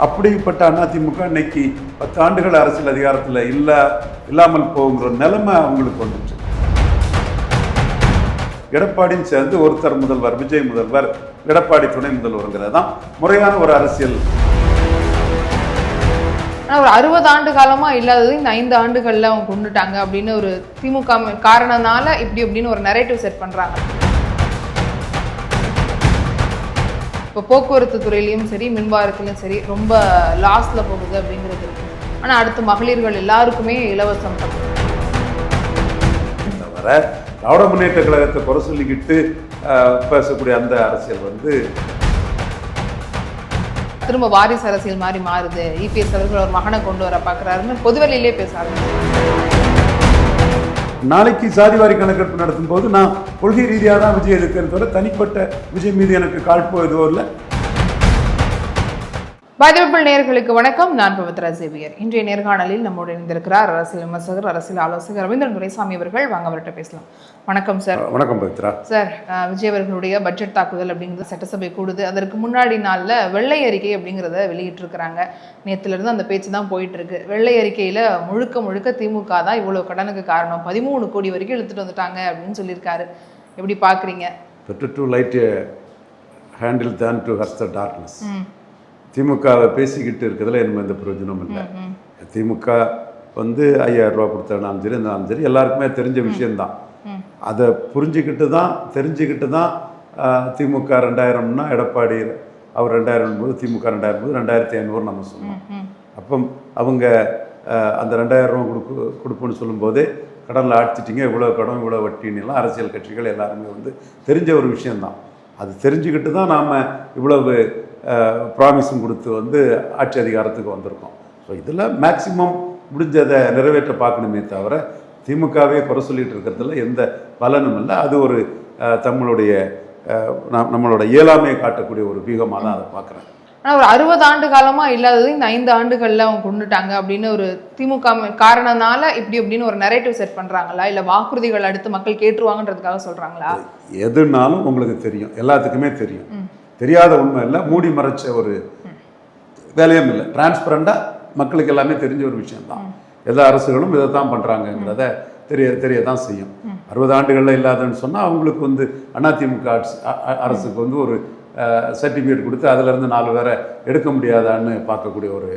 அப்படிப்பட்ட அதிமுக இன்னைக்கு 10 ஆண்டுகள் அரசியல் அதிகாரத்தில் இல்லாமல் போகிற நிலைமை அவங்களுக்கு வந்துச்சு. எடப்பாடியும் சேர்ந்து ஒருத்தர் முதல்வர், விஜய் முதல்வர், எடப்பாடி துணை முதல்வருங்கிறது தான் முறையான ஒரு அரசியல். ஆனால் ஒரு 60 ஆண்டு காலமா இல்லாதது இந்த 5 ஆண்டுகள்ல அவங்க கொண்டுட்டாங்க அப்படின்னு ஒரு திமுக காரணனால இப்படி அப்படின்னு ஒரு நரேட்டிவ் செட் பண்றாங்க. இப்போ போக்குவரத்து துறையிலையும் சரி, மின்வாரத்திலையும் சரி ரொம்ப லாஸ்ல போகுது அப்படிங்கிறது இருக்கு. ஆனா அடுத்து மகளிர்கள் எல்லாருக்குமே இலவசம். தவிர திராவிட முன்னேற்ற கழகத்தை குறை சொல்லிக்கிட்டு பேசக்கூடிய அந்த அரசியல் திரும்ப வாரிசு அரசியல் மாதிரி மாறுது. இபிஎஸ் அவர்கள் ஒரு மகனை கொண்டு வர பார்க்குறாருன்னு பொதுவெளியிலே பேச நாளைக்கு சாதிவாரி கணக்கெடுப்பு நடத்தும் போது நான் கொள்கை ரீதியாக தான் விஜய் எதுக்குன்னு தவிர தனிப்பட்ட விஜய் மீது எனக்கு காழ்ப்போ எதுவும் இல்லை. பாதிப்புள் நேயர்களுக்கு வணக்கம். நான் பவித்ரா சேவியர். இன்றைய நேர்காணலில் நம்மோடு இணைந்திருக்கிறார் அரசியல் விமர்சகர், அரசியல் ஆலோசகர் ரவீந்திரன் துரைசாமி அவர்கள். வாங்க அவர்கிட்ட பேசலாம். வணக்கம் சார். வணக்கம் பவித்ரா. சார், விஜய் அவர்களுடைய பட்ஜெட் தாக்குதல் அப்படிங்கிறது சட்டசபை கூடுது. அதற்கு முன்னாடி நாளில் வெள்ளை அறிக்கை அப்படிங்கிறத வெளியிட்டிருக்கிறாங்க. நேற்றுலேருந்து அந்த பேச்சு தான் போயிட்டு இருக்கு. வெள்ளை அறிக்கையில் முழுக்க திமுக தான் இவ்வளோ கடனுக்கு காரணம், 13 கோடி வரைக்கும் இழுத்துட்டு வந்துட்டாங்க அப்படின்னு சொல்லியிருக்காரு. எப்படி பார்க்குறீங்க? Better to light a handle than to hush the darkness. திமுகவை பேசிக்கிட்டு இருக்கிறதுல என்ன எந்த பிரயோஜனமும் இல்லை. திமுக 5000 ரூபா கொடுத்தாலும் சரி, இருந்தாலும் சரி, எல்லாருக்குமே தெரிஞ்ச விஷயம்தான். அதை தெரிஞ்சுக்கிட்டு தான் திமுக 2000னா எடப்பாடி அவர் 2000 போது திமுக 2000 போது 2500 நம்ம சொன்னோம். அப்போ அவங்க அந்த 2000 ரூபா கொடுப்போன்னு சொல்லும்போதே கடனில் ஆட்சிட்டிங்க, இவ்வளோ கடன் இவ்வளோ வட்டின்னுலாம் அரசியல் கட்சிகள் எல்லாருமே தெரிஞ்ச ஒரு விஷயந்தான். அது தெரிஞ்சுக்கிட்டு தான் நாம் இவ்வளவு ப்ராமிஸும் கொடுத்து ஆட்சி அதிகாரத்துக்கு வந்திருக்கோம். ஸோ இதில் மேக்சிமம் முடிஞ்சதை நிறைவேற்ற பார்க்கணுமே தவிர திமுகவே குறை சொல்லிகிட்டு இருக்கிறதுல எந்த பலனும் இல்லை. அது ஒரு நம்மளோட இயலாமையை காட்டக்கூடிய ஒரு வியூகமாக தான் அதை பார்க்குறேன். ஆனால் ஒரு 60 ஆண்டு காலமா இல்லாதது இந்த 5 ஆண்டுகள்ல அவங்க கொண்டுட்டாங்க அப்படின்னு ஒரு திமுக காரணனால இப்படி அப்படின்னு ஒரு நரேட்டிவ் செட் பண்றாங்களா, இல்லை வாக்குறுதிகள் அடுத்து மக்கள் கேட்டுருவாங்கன்றதுக்காக சொல்றாங்களா? எதுனாலும் உங்களுக்கு தெரியும், எல்லாத்துக்குமே தெரியும். தெரியாத உண்மை இல்லை, மூடி மறைச்ச ஒரு வேலையும் இல்லை. டிரான்ஸ்பரண்டாக மக்களுக்கு எல்லாமே தெரிஞ்ச ஒரு விஷயம்தான். எல்லா அரசுகளும் இதை தான் பண்ணுறாங்கங்கிறத தெரியதான் செய்யும். 60 ஆண்டுகளில் இல்லாதன்னு சொன்னால் அவங்களுக்கு அதிமுக அரசுக்கு ஒரு சர்டிஃபிகேட் கொடுத்து அதிலேருந்து 4 பேரை எடுக்க முடியாதான்னு பார்க்கக்கூடிய ஒரு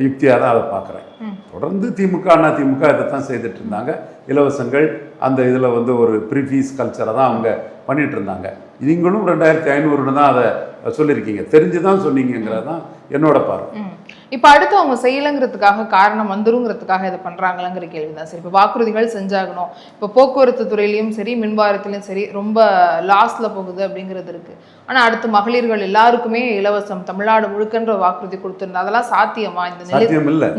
யுக்தியாக தான் அதை பார்க்குறேன். தொடர்ந்து திமுக அதிமுக இதை தான் செய்துட்டு இருந்தாங்க. இலவசங்கள் அந்த இதில் ஒரு ப்ரீஃபீஸ் கல்ச்சரை தான் அவங்க பண்ணிகிட்டு இருந்தாங்க. நீங்களும் 2500 தான் அதை சொல்லியிருக்கீங்க, தெரிஞ்சு தான் சொன்னீங்கிறது தான் என்னோட பார்வை. இப்போ அடுத்து அவங்க செய்யலைங்கிறதுக்காக காரணம் வந்துருங்கிறதுக்காக இதை பண்ணுறாங்களாங்கிற கேள்வி தான் சார். இப்போ வாக்குறுதிகள் செஞ்சாகணும். இப்போ போக்குவரத்து துறையிலையும் சரி, மின்வாரத்திலையும் சரி ரொம்ப லாஸ்ல போகுது அப்படிங்கிறது இருக்குது. ஆனால் அடுத்து மகளிர்கள் எல்லாருக்குமே இலவசம் தமிழ்நாடு முழுக்கன்ற வாக்குறுதி கொடுத்துருந்தா அதெல்லாம் சாத்தியமா?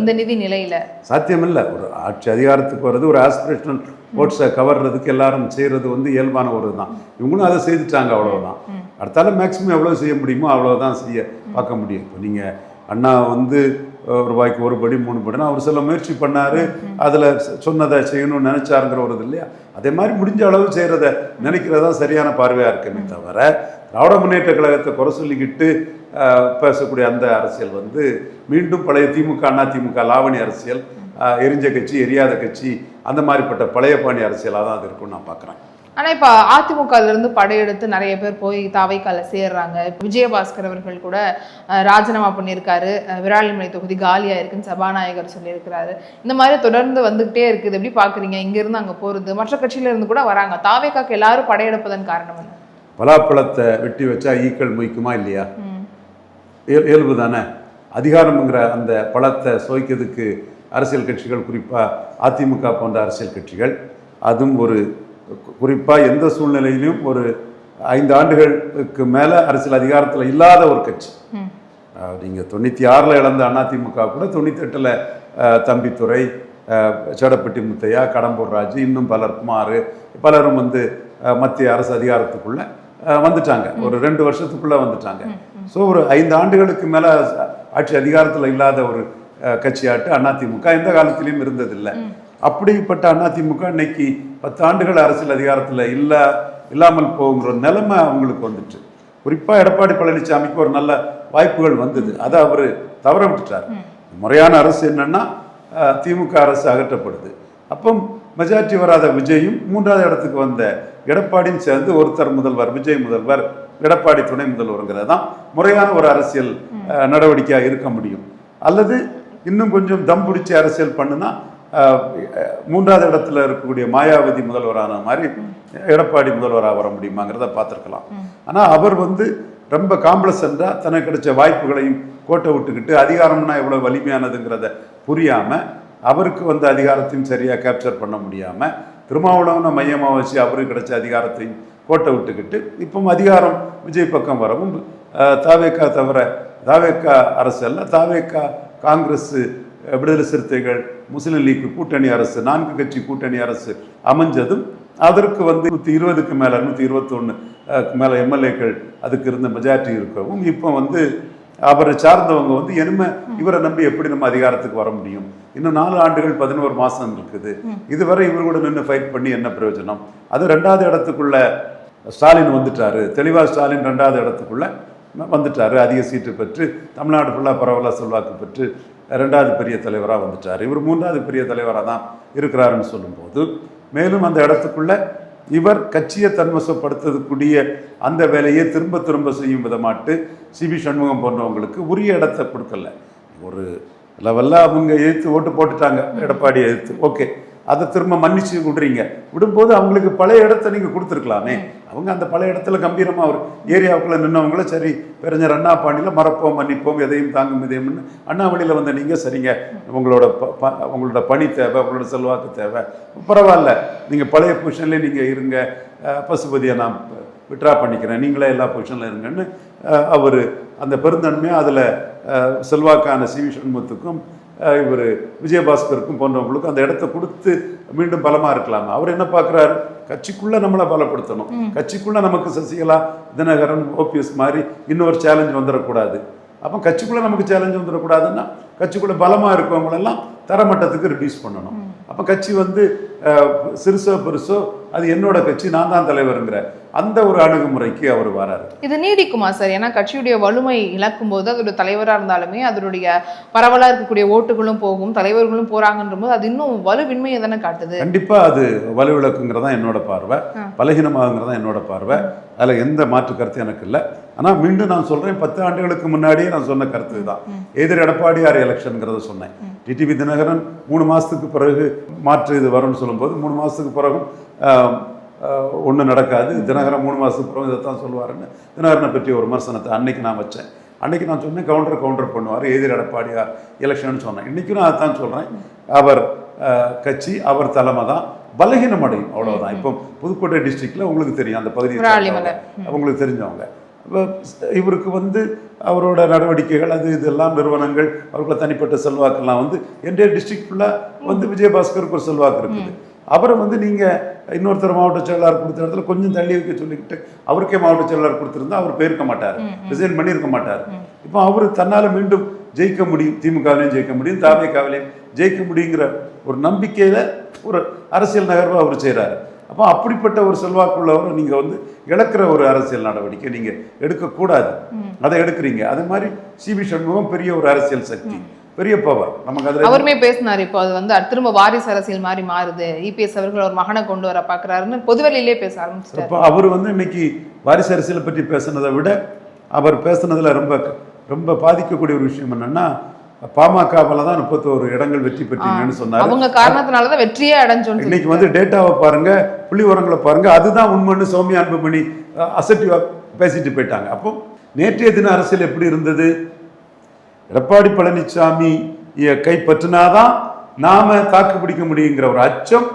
இந்த நிதி நிலையில் சாத்தியம் இல்லை. ஒரு ஆட்சி அதிகாரத்துக்கு வர்றது ஒரு ஆஸ்பிரேஷனல் ஓட்ஸை கவர்றதுக்கு எல்லாரும் செய்கிறது இயல்பான ஒரு தான். இவங்களும் அதை செய்துட்டாங்க, அவ்வளோதான். அடுத்தால மேக்ஸிமம் எவ்வளோ செய்ய முடியுமோ அவ்வளோதான் செய்ய பார்க்க முடியும். இப்போ நீங்கள் அண்ணா ரூபாய்க்கு 1 படி 3 படினா அவர் சில முயற்சி பண்ணார், அதில் சொன்னதை செய்யணும்னு நினச்சாருங்கிற ஒரு இது இல்லையா? அதே மாதிரி முடிஞ்ச அளவு செய்கிறத நினைக்கிறதா சரியான பார்வையாக இருக்குமே தவிர திராவிட முன்னேற்ற கழகத்தை குறை சொல்லிக்கிட்டு பேசக்கூடிய அந்த அரசியல் மீண்டும் பழைய திமுக அதிமுக லாவணி அரசியல், எரிஞ்ச கட்சி எரியாத கட்சி, அந்த மாதிரிப்பட்ட பழைய பாணி அரசியலாக தான் அது இருக்குன்னு நான் பார்க்குறேன். ஆனால் இப்போ அதிமுகலேருந்து படையெடுத்து நிறைய பேர் போய் தாவைக்கால சேர்றாங்க. விஜயபாஸ்கர் அவர்கள் கூட ராஜினாமா பண்ணியிருக்காரு. விராலிமலை தொகுதி காலியாக இருக்குன்னு சபாநாயகர் சொல்லியிருக்கிறாரு. இந்த மாதிரி தொடர்ந்து வந்துகிட்டே இருக்குது. எப்படி பார்க்குறீங்க? இங்கேருந்து அங்கே போகிறது, மற்ற கட்சியிலேருந்து கூட வராங்க. தாவைக்காக்கு எல்லாரும் படையெடுப்பதன் காரணம் என்ன? பலாப்பழத்தை வெட்டி வச்சா ஈக்கள் மொய்க்குமா இல்லையா? இயல்பு தானே. அதிகாரம்ங்கிற அந்த பழத்தை சுவைக்கிறதுக்கு அரசியல் கட்சிகள், குறிப்பாக அதிமுக போன்ற அரசியல் கட்சிகள், அதுவும் குறிப்பாக எந்த சூழ்நிலையிலும் 5 ஆண்டுகளுக்கு மேலே அரசியல் அதிகாரத்தில் இல்லாத ஒரு கட்சி. நீங்கள் 96 இழந்த அதிமுக கூட 98 தம்பித்துறை, சேடப்பட்டி முத்தையா, கடம்பூர் ராஜு, இன்னும் பலரும் மத்திய அரசு அதிகாரத்துக்குள்ளே வந்துட்டாங்க. ஒரு 2 வருஷத்துக்குள்ளே வந்துட்டாங்க. ஸோ ஒரு 5 ஆண்டுகளுக்கு மேலே ஆட்சி அதிகாரத்தில் இல்லாத ஒரு கட்சியாட்டு அதிமுக எந்த காலத்திலையும் இருந்ததில்லை. அப்படிப்பட்ட அதிமுக இன்னைக்கு 10 ஆண்டுகள் அரசியல் அதிகாரத்தில் இல்லாமல் போகிற நிலைமை அவங்களுக்கு வந்துட்டு. குறிப்பாக எடப்பாடி பழனிசாமிக்கு ஒரு நல்ல வாய்ப்புகள் வந்தது, அதை அவர் தவற விட்டுட்டார். முறையான அரசு என்னன்னா திமுக அரசு அகற்றப்படுது. அப்போ மெஜாரிட்டி வராத விஜயும் 3வது இடத்துக்கு வந்த எடப்பாடியும் சேர்ந்து ஒருத்தர் முதல்வர், விஜய் முதல்வர், எடப்பாடி துணை முதல்வருங்கிறது தான் முறையான ஒரு அரசியல் நடவடிக்கையாக இருக்க முடியும். அல்லது இன்னும் கொஞ்சம் தம் பிடிச்சி அரசியல் பண்ணுனா 3வது இடத்துல இருக்கக்கூடிய மாயாவதி முதல்வரான மாதிரி எடப்பாடி முதல்வராக வர முடியுமாங்கிறத பார்த்துருக்கலாம். ஆனால் அவர் ரொம்ப காம்ப்ளசண்டாக தனக்கு கிடைச்ச வாய்ப்புகளையும் கோட்டை விட்டுக்கிட்டு அதிகாரம்னா எவ்வளோ வலிமையானதுங்கிறத புரியாமல் அவருக்கு அதிகாரத்தையும் சரியாக கேப்சர் பண்ண முடியாமல் திருமாவளவனை மையமாக வச்சு அவருக்கு கிடைச்ச அதிகாரத்தையும் கோட்டை விட்டுக்கிட்டு இப்போ அதிகாரம் விஜய் பக்கம் வரவும் தாவேக்கா தவிர தாவேக்கா அரசல்ல தாவேக்கா காங்கிரஸ் விடுதலை சிறுத்தைகள் முஸ்லீம் லீக் கூட்டணி அரசு 4 கட்சி கூட்டணி அரசு அமைஞ்சதும் அதற்கு 120க்கு மேலே 121 மேலே எம்எல்ஏக்கள் அதுக்கு இருந்த மெஜாரிட்டி இருக்கவும் இப்போ அவரை சார்ந்தவங்க இனிமே இவரை நம்பி எப்படி நம்ம அதிகாரத்துக்கு வர முடியும், இன்னும் 4 ஆண்டுகள் 11 மாதம் இருக்குது, இதுவரை இவர் கூட நின்று ஃபைட் பண்ணி என்ன பிரயோஜனம். அது 2வது இடத்துக்குள்ள ஸ்டாலின் வந்துட்டாரு, தெளிவாக ஸ்டாலின் 2வது இடத்துக்குள்ள வந்துட்டாரு, அதிக சீட்டு பெற்று தமிழ்நாடு ஃபுல்லாக பரவலாக செல்வாக்கு பெற்று 2வது பெரிய தலைவராக வந்துட்டார். இவர் 3வது பெரிய தலைவராக தான் இருக்கிறாருன்னு சொல்லும்போது மேலும் அந்த இடத்துக்குள்ள இவர் கட்சியை தன்வசப்படுத்தக்கூடிய அந்த வேலையை திரும்ப திரும்ப செய்யும் விதமாட்டு சிபி சண்முகம் போன்றவங்களுக்கு உரிய இடத்தை கொடுக்கல. ஒரு லெவலில் அவங்க எதிர்த்து ஓட்டு போட்டுட்டாங்க, எடப்பாடி எதிர்த்து, ஓகே, அதை திரும்ப மன்னிச்சு விடுறீங்க. விடும்போது அவங்களுக்கு பழைய இடத்த நீங்கள் கொடுத்துருக்கலாமே. அவங்க அந்த பழைய இடத்துல கம்பீரமாக ஒரு ஏரியாவுக்குள்ளே நின்னவங்கள சரி பெருஞ்சர் அண்ணா பாண்டியில் மறப்போம் மன்னிப்போம் எதையும் தாங்கும் இதையும்னு அண்ணாமலையில் நீங்கள் சரிங்க உங்களோட பணி தேவை, உங்களோட செல்வாக்கு தேவை, பரவாயில்ல நீங்கள் பழைய பொசிஷன்லேயே நீங்கள் இருங்க, பசுபதியை நான் விட்ரா பண்ணிக்கிறேன், நீங்களே எல்லா பொசிஷனில் இருங்கன்னு அவர் அந்த பெருந்தன்மையாக அதில் செல்வாக்கான சிவி சண்முகத்துக்கும் இவர் விஜயபாஸ்கருக்கும் போன்றவங்களுக்கும் அந்த இடத்த கொடுத்து மீண்டும் பலமாக இருக்கலாமா. அவர் என்ன பார்க்குறாரு, கட்சிக்குள்ளே நம்மளை பலப்படுத்தணும், கட்சிக்குள்ளே நமக்கு சசிகலா தினகரன் ஓபிஎஸ் மாதிரி இன்னொரு சேலஞ்ச் வந்துடக்கூடாது. அப்போ கட்சிக்குள்ளே நமக்கு சேலஞ்ச் வந்துடக்கூடாதுன்னா கட்சிக்குள்ளே பலமாக இருக்கவங்களெல்லாம் தரமட்டத்துக்கு ரிடியூஸ் பண்ணணும். அப்போ கட்சி சிறுசோ பெருசோ அது என்னோட கட்சி, நான் தான் தலைவருங்கிற அந்த ஒரு அணுகுமுறைக்கு அவர் வராரு. இது நீடிக்குமா சார்? ஏன்னா கட்சியுடைய வலிமை இழக்கும் போது அதோட தலைவராக இருந்தாலுமே அதனுடைய பரவலாக இருக்கக்கூடிய ஓட்டுகளும் போகும், தலைவர்களும் போறாங்கன்ற போது அது இன்னும் வலுவின்மையை தானே காட்டுது. கண்டிப்பா அது வலுவிழக்குங்கிறதா என்னோட பார்வை, பலகீனமாகுங்கிறதா என்னோட பார்வை. அதில் எந்த மாற்று கருத்து எனக்கு இல்லை. ஆனால் மீண்டும் நான் சொல்றேன், 10 ஆண்டுகளுக்கு முன்னாடியே நான் சொன்ன கருத்து தான். எதிர் எடப்பாடியார் எலெக்ஷனுங்கிறத சொன்னேன். டிடிவி தினகரன் 3 மாதத்துக்கு பிறகு மாற்று இது வரும்னு சொல்லும்போது 3 மாதத்துக்கு பிறகும் ஒன்றும் நடக்காது, தினகரன் 3 மாதத்துக்கு பிறகு இதைத்தான் சொல்லுவாருன்னு தினகரனை பற்றி ஒரு விமர்சனத்தை அன்னைக்கு நான் வச்சேன். அன்னைக்கு நான் சொன்னேன் கவுண்டர் பண்ணுவார் எதிர் எடப்பாடியார் எலெக்ஷன் சொன்னேன். இன்றைக்கும் நான் அதான் சொல்கிறேன், அவர் கட்சி அவர் தலைமை தான் பலகீனம் அடையும், அவ்வளோதான். இப்போ புதுக்கோட்டை டிஸ்ட்ரிக்டில் உங்களுக்கு தெரியும், அந்த பகுதியில் அவங்களுக்கு தெரிஞ்சவங்க. இவருக்கு அவரோட நடவடிக்கைகள் அது இதெல்லாம் நிறுவனங்கள் அவர்களை தனிப்பட்ட செல்வாக்கெல்லாம் என்டைய டிஸ்ட்ரிக்ட் ஃபுல்லாக விஜயபாஸ்கருக்கு ஒரு செல்வாக்கு இருக்குது. அவரை நீங்கள் இன்னொருத்தர் மாவட்ட செயலாளர் கொடுத்த இடத்துல கொஞ்சம் தள்ளி வைக்க சொல்லிக்கிட்டு அவருக்கே மாவட்ட செயலாளர் கொடுத்துருந்தா அவர் போயிருக்க மாட்டார், ரிசைன் பண்ணியிருக்க மாட்டார். இப்போ அவர் தன்னால் மீண்டும் ஜெயிக்க முடியும், திமுகவிலையும் ஜெயிக்க முடியும், தாவேக்காவிலையும் ஜெயிக்க முடியுங்கிற ஒரு நம்பிக்கையில் ஒரு அரசியல் நகர்வை அவர் செய்கிறாரு. அப்போ அப்படிப்பட்ட ஒரு செல்வாக்குள்ளவரை நீங்கள் இழக்கிற ஒரு அரசியல் நடவடிக்கை நீங்கள் எடுக்கக்கூடாது, அதை எடுக்கிறீங்க. அது மாதிரி சிபி சண்முகம் பெரிய ஒரு அரசியல் சக்தி, பெரிய பவர். நமக்கு அதில் அவருமே பேசினார், இப்போ அது திரும்ப வாரிசு அரசியல் மாதிரி மாறுது, இபிஎஸ் அவர்கள் ஒரு மகனை கொண்டு வர பார்க்குறாருன்னு பொதுவெளியிலே பேச ஆரம்பிச்சிட்டார். இப்போ அவர் இன்னைக்கு வாரிசு அரசியலை பற்றி பேசுனதை விட அவர் பேசுனதுல ரொம்ப ரொம்ப பாதிக்கக்கூடிய ஒரு விஷயம் என்னன்னா, பாமகவால தான் 31 இடங்கள் வெற்றி பெற்றீங்கன்னு சொன்னாரு. அவங்க காரணத்தினால தான் வெற்றியே அடைஞ்சோம். இன்னைக்கு டேட்டாவை பாருங்க, புள்ளி உரங்களை பாருங்க, அதுதான் உண்மைன்னு சௌமியா அன்புமணி அசட்டிவா பேசிட்டு போயிட்டாங்க. அப்போ நேற்றைய தின அரசியல் எப்படி இருந்தது? எடப்பாடி பழனிசாமி கைப்பற்றினாதான் நாம தாக்கு பிடிக்க முடியுங்கிற ஒரு அச்சம்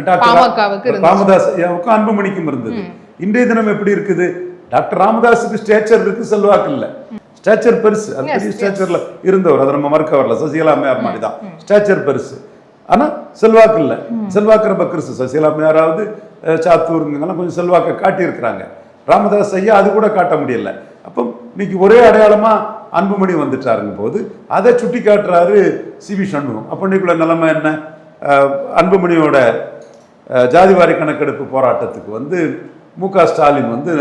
டாக்டர் ராமதாஸ் அன்புமணிக்கும் இருந்தது. இன்றைய தினம் எப்படி இருக்குது? டாக்டர் ராமதாஸுக்கு ஸ்டேச்சர் இருக்கு, செல்வாக்கு இல்லை. ஸ்டேச்சர் பெருசு, அது பெரிய ஸ்டேச்சர்ல இருந்தவர், அதை நம்ம மறுக்க வரல. சசிகலா அம்மையார் மாதிரி தான் ஸ்டேச்சர் பெருசு, ஆனா செல்வாக்கு இல்லை. செல்வாக்கு ரொம்ப பெருசு. சசிகலா அம்மையாராவது சாத்தூருங்கெல்லாம் கொஞ்சம் செல்வாக்கை காட்டியிருக்கிறாங்க. ராமதாஸ் ஐயா அது கூட காட்ட முடியல. அப்போ இன்னைக்கு ஒரே அடையாளமா அன்புமணி வந்துட்டாருங்க போது அதை சுட்டி காட்டுறாரு சிவி சண்முகம். அப்போ இன்னைக்குள்ள நிலைமை என்ன? அன்புமணியோட ஜாதிவாரி கணக்கெடுப்பு போராட்டத்துக்கு மு.க. ஸ்டாலின் வந்து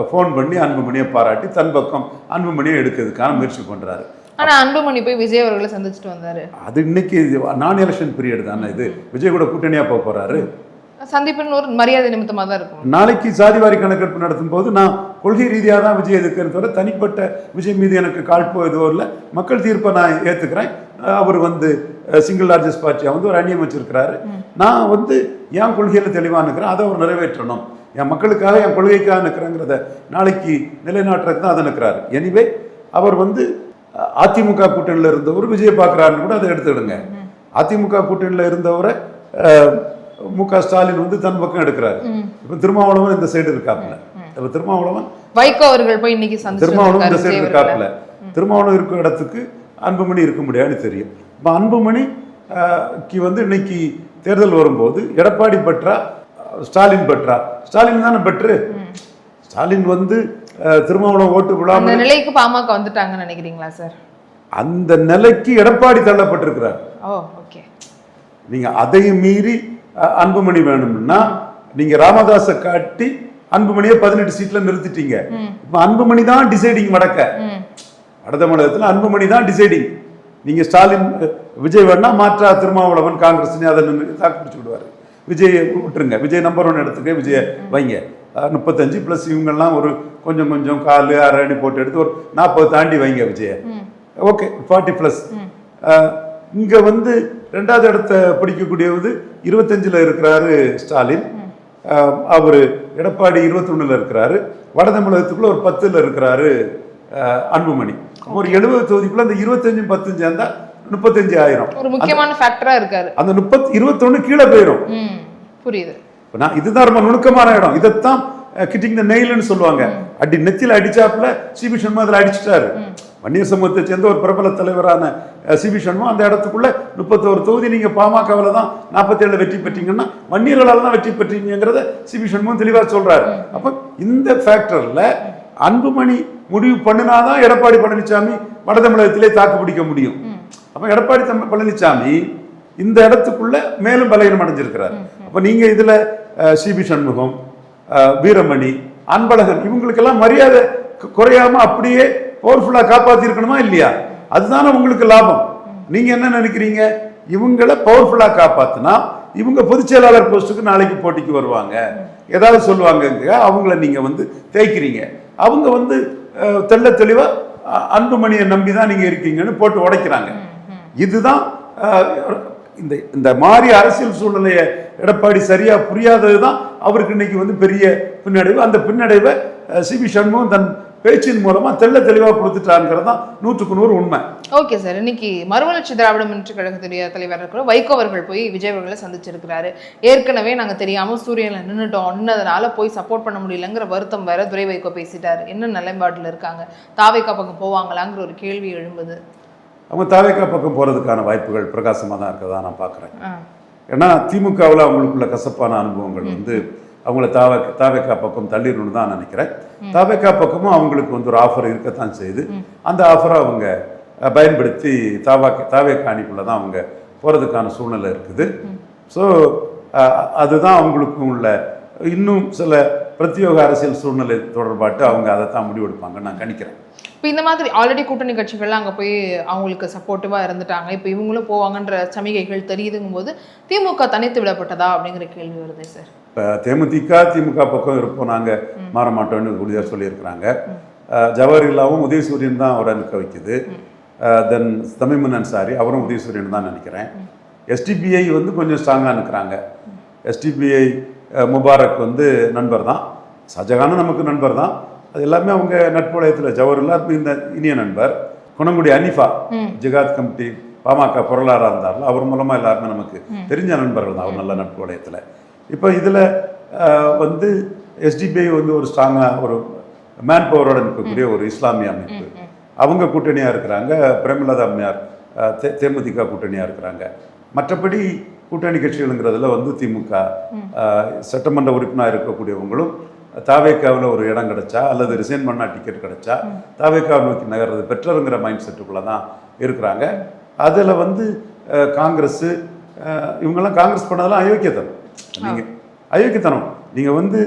ஃபோன் பண்ணி அன்புமணியை பாராட்டி தன் பக்கம் அன்புமணியை எடுக்கிறதுக்கான முயற்சி பண்ணுறாரு. ஆனா அன்புமணி போய் விஜய் அவர்களை சந்திச்சுட்டு வந்தாரு. அது இன்னைக்கு நான் எலெக்ஷன் பீரியட் தானே, இது விஜய் கூட கூட்டணியாக போக போகிறாரு. சந்திப்பின் ஒரு மரியாதை நிமித்தமாக தான் இருக்கும். நாளைக்கு சாதிவாரி கணக்கெடுப்பு நடத்தும் போது நான் கொள்கை ரீதியாக தான் விஜய் எதுக்குறது தவிர தனிப்பட்ட விஜய் மீது எனக்கு காழ்ப்போ எதுவோ இல்லை. மக்கள் தீர்ப்பை நான் ஏற்றுக்கிறேன். அவர் வந்து சிங்கிள் லார்ஜஸ்ட் பார்ட்டியாக வந்து ஒரு அணியம் வச்சிருக்கிறாரு. நான் வந்து என் கொள்கையில் தெளிவாக நிற்கிறேன், அதை அவர் நிறைவேற்றணும். என் மக்களுக்காக என் கொள்கைக்காக நிற்கிறேங்கிறத நாளைக்கு நிலைநாட்டுறதுக்கு தான் அதை நிற்கிறாரு. எனிவே அவர் வந்து அதிமுக கூட்டணியில் இருந்தவர் விஜய் பார்க்குறாருன்னு கூட அதை எடுத்துடுங்க. அதிமுக கூட்டணியில் இருந்தவரை மு.க. ஸ்டாலின் வந்து தன் பக்கம் எடுக்கிறாரு. இப்போ திருமாவளவன் இந்த சைடு இருக்காப்புல. இப்போ திருமாவளவன் வைகோ அவர்கள் போய் இன்னைக்கு திருமாவளவன் இந்த சைடு இருக்காப்புல. திருமாவளவன் இருக்கிற இடத்துக்கு அன்புமணி இருக்க முடியாதுன்னு தெரியும். இப்போ அன்புமணிக்கு வந்து இன்னைக்கு தேர்தல் வரும்போது எடப்பாடி பெற்றா ஸ்டாலின் பெற்றா, ஸ்டாலின் தானே பெற்று. ஸ்டாலின் வந்து திருமாவளவன் ஓட்டு விழாம நிலைக்கு பாமக வந்துட்டாங்கன்னு நினைக்கிறீங்களா சார்? அந்த நிலைக்கு எடப்பாடி தள்ளப்பட்டிருக்கிறார். நீங்க அதையும் மீறி அன்புமணி வேணும்னா நீங்க ராமதாஸை காட்டி அன்புமணியை 18 சீட்ல நிறுத்திட்டீங்க. இப்ப அன்புமணி தான் டிசைடிங். வட தமிழகத்தில் அன்புமணி தான் டிசைடிங். நீங்க ஸ்டாலின் விஜய் வேணா மாற்றா திருமாவளவன் காங்கிரஸ் அதை தாக்கு பிடிச்சு விடுவாரு. விஜய் விட்டுருங்க, விஜய் நம்பர் 1 இடத்துக்கு விஜய வைங்க. 35 பிளஸ் இவங்கெல்லாம் ஒரு கொஞ்சம் கொஞ்சம் 4-6 அணி போட்டு எடுத்து ஒரு 40 தாண்டி வைங்க விஜய. ஓகே, 40+. இங்க வந்து 2வது இடத்தை பிடிக்கக்கூடியது 25ல் இருக்கிறாரு ஸ்டாலின். அவர் எடப்பாடி 21ல் இருக்கிறாரு. வட தமிழகத்துக்குள்ள ஒரு 10ல் இருக்கிறாரு அன்புமணி. ஒரு 70 தொகுதிக்குள்ள அந்த 25-10 சேர்ந்தா 35,000 ஒரு முக்கியமான ஃபேக்டரா இருக்காரு. அந்த 21 கீழே போயிடும். புரியுது. இதுதான் ரொம்ப நுணுக்கமான இடம். இதைத்தான் கிட்டிங் த நெயில்னு சொல்லுவாங்க. அடி நெத்தியில் அடிச்சாப்புல சிபி சண்முகம் அதில் அடிச்சுட்டாரு. வன்னியர் சமூகத்தை சேர்ந்த ஒரு பிரபல தலைவரான சிபி சண்முகம் அந்த இடத்துக்குள்ள 31 தொகுதி நீங்க பாமகவில் தான் 47 வெற்றி பெற்றீங்கன்னா வன்னியர்களால் தான் வெற்றி பெற்றீங்கிறத சிபி சண்முகம் தெளிவாக சொல்றாரு. அப்ப இந்த ஃபேக்டர்ல அன்புமணி முடிவு பண்ணினாதான் எடப்பாடி பழனிசாமி வட தமிழகத்திலே தாக்கு பிடிக்க முடியும். அப்ப எடப்பாடி பழனிசாமி இந்த இடத்துக்குள்ள மேலும் பலகீனம் அடைஞ்சிருக்கிறார். அப்ப நீங்க இதுல சிபி சண்முகம், வீரமணி, அன்பழகன் இவங்களுக்கெல்லாம் மரியாதை குறையாம அப்படியே பவர்ஃபுல்லா காப்பாத்தி இருக்கணுமா இல்லையா? அதுதானே உங்களுக்கு லாபம். நீங்க என்ன நினைக்கிறீங்க? இவங்களை பவர்ஃபுல்லா காப்பாத்தினா இவங்க பொதுச் செயலாளர் போஸ்ட்டுக்கு நாளைக்கு போட்டிக்கு வருவாங்க, ஏதாவது சொல்லுவாங்க, அவங்கள நீங்க வந்து தேய்க்கிறீங்க. அவங்க வந்து தெள்ள தெளிவா அன்புமணியை நம்பிதான் நீங்க இருக்கீங்கன்னு போட்டு உடைக்கிறாங்க. இதுதான் இந்த மாதிரி அரசியல் சூழ்நிலையை எடப்பாடி சரியா புரியாததுதான் அவருக்கு இன்னைக்கு வந்து பெரிய பின்னடைவு. அந்த பின்னடைவை சிபி சண்முகம் தன் பேச்சின் மூலமா தெள்ள தெளிவாக கொடுத்துட்டாங்கிறது தான் 100க்கு 100 உண்மை. ஓகே சார், இன்னைக்கு மறுமலர்ச்சி திராவிட முன்னேற்ற கழகத்துடைய தலைவர் இருக்கிற வைகோ அவர்கள் போய் விஜய் அவர்களை சந்திச்சிருக்கிறாரு. ஏற்கனவே நாங்க தெரியாம சூரியன்ல நின்றுட்டோம்னதுனால போய் சப்போர்ட் பண்ண முடியலங்கிற வருத்தம் வேற துரை வைகோ பேசிட்டாரு. என்ன நிலைப்பாடுல இருக்காங்க? தாவேகா பக்கம் போவாங்களாங்கிற ஒரு கேள்வி எழும்புது. அவங்க தாவேகா பக்கம் போறதுக்கான வாய்ப்புகள் பிரகாசமாக தான் இருக்கதா நான் பார்க்குறேன். ஏன்னா திமுகவில் அவங்களுக்குள்ள கசப்பான அனுபவங்கள் வந்து அவங்கள தாவேகா பக்கம் தள்ளிடணும்னு தான் நினைக்கிறேன். தாவேகா பக்கமும் அவங்களுக்கு வந்து ஒரு ஆஃபர் இருக்கத்தான் செய்யுது. அந்த ஆஃபரை அவங்க பயன்படுத்தி தாவேகா அணிக்குள்ள தான் அவங்க போகிறதுக்கான சூழ்நிலை இருக்குது. ஸோ அதுதான் அவங்களுக்கும் உள்ள இன்னும் சில பிரத்யோக அரசியல் சூழ்நிலை தொடர்பாட்டு அவங்க அதை தான் முடிவெடுப்பாங்கன்னு நான் கணிக்கிறேன். இப்போ இந்த மாதிரி ஆல்ரெடி கூட்டணி கட்சிகள்லாம் அங்கே போய் அவங்களுக்கு சப்போர்ட்டிவாக இருந்துட்டாங்க, இப்போ இவங்களும் போவாங்கன்ற சமிகைகள் தெரியுதுங்கும் போது திமுக தனித்து விடப்பட்டதா அப்படிங்கிற கேள்வி வருது சார். இப்போ திமுக பக்கம் இருப்போம், நாங்கள் மாற மாட்டோம்னு உறுதியாக சொல்லியிருக்கிறாங்க. ஜவஹர்லாவும் உதயசூரியன் தான் அவரை நிற்க வைக்குது. தென் தமிமுன் அன்சாரி அவரும் உதயசூரியன் தான் நினைக்கிறேன். எஸ்டிபிஐ வந்து கொஞ்சம் ஸ்ட்ராங்காக நிற்கிறாங்க. எஸ்டிபிஐ முபாரக் வந்து நண்பர் தான், ஷாஜகானும் நமக்கு நண்பர் தான். அது எல்லாமே அவங்க நட்புலயத்தில் ஜவஹர்லால் இந்த இனிய நண்பர். குணங்குடி அனிஃபா ஜிகாத் கமிட்டி பாமக பொருளாளராக இருந்தார்ல, அவர் மூலமாக எல்லாருமே நமக்கு தெரிஞ்ச நண்பர்கள் தான். அவர் நல்ல நட்பு வளையத்தில். இப்போ இதில் வந்து எஸ்டிபிஐ வந்து ஒரு ஸ்ட்ராங்காக ஒரு மேன் பவரோட நிற்கக்கூடிய ஒரு இஸ்லாமிய அமைப்பு, அவங்க கூட்டணியாக இருக்கிறாங்க. பிரேமலதா அம்மையார் தேமுதிக கூட்டணியாக இருக்கிறாங்க. மற்றபடி கூட்டணி கட்சிகளுங்கிறதுல வந்து திமுக சட்டமன்ற உறுப்பினராக இருக்கக்கூடியவங்களும் தாவேக்காவில் ஒரு இடம் கிடைச்சா அல்லது ரிசைன் பண்ணா டிக்கெட் கிடைச்சா தாவேக்காவை நோக்கி நகர்றது பெற்றருங்கிற மைண்ட் செட்டுக்குள்ளே தான் இருக்கிறாங்க. அதில் வந்து காங்கிரஸ் இவங்கெல்லாம் காங்கிரஸ் பண்ணதெல்லாம் அயோக்கியத்தனம். நீங்கள் அயோக்கியத்தனம். நீங்கள் வந்து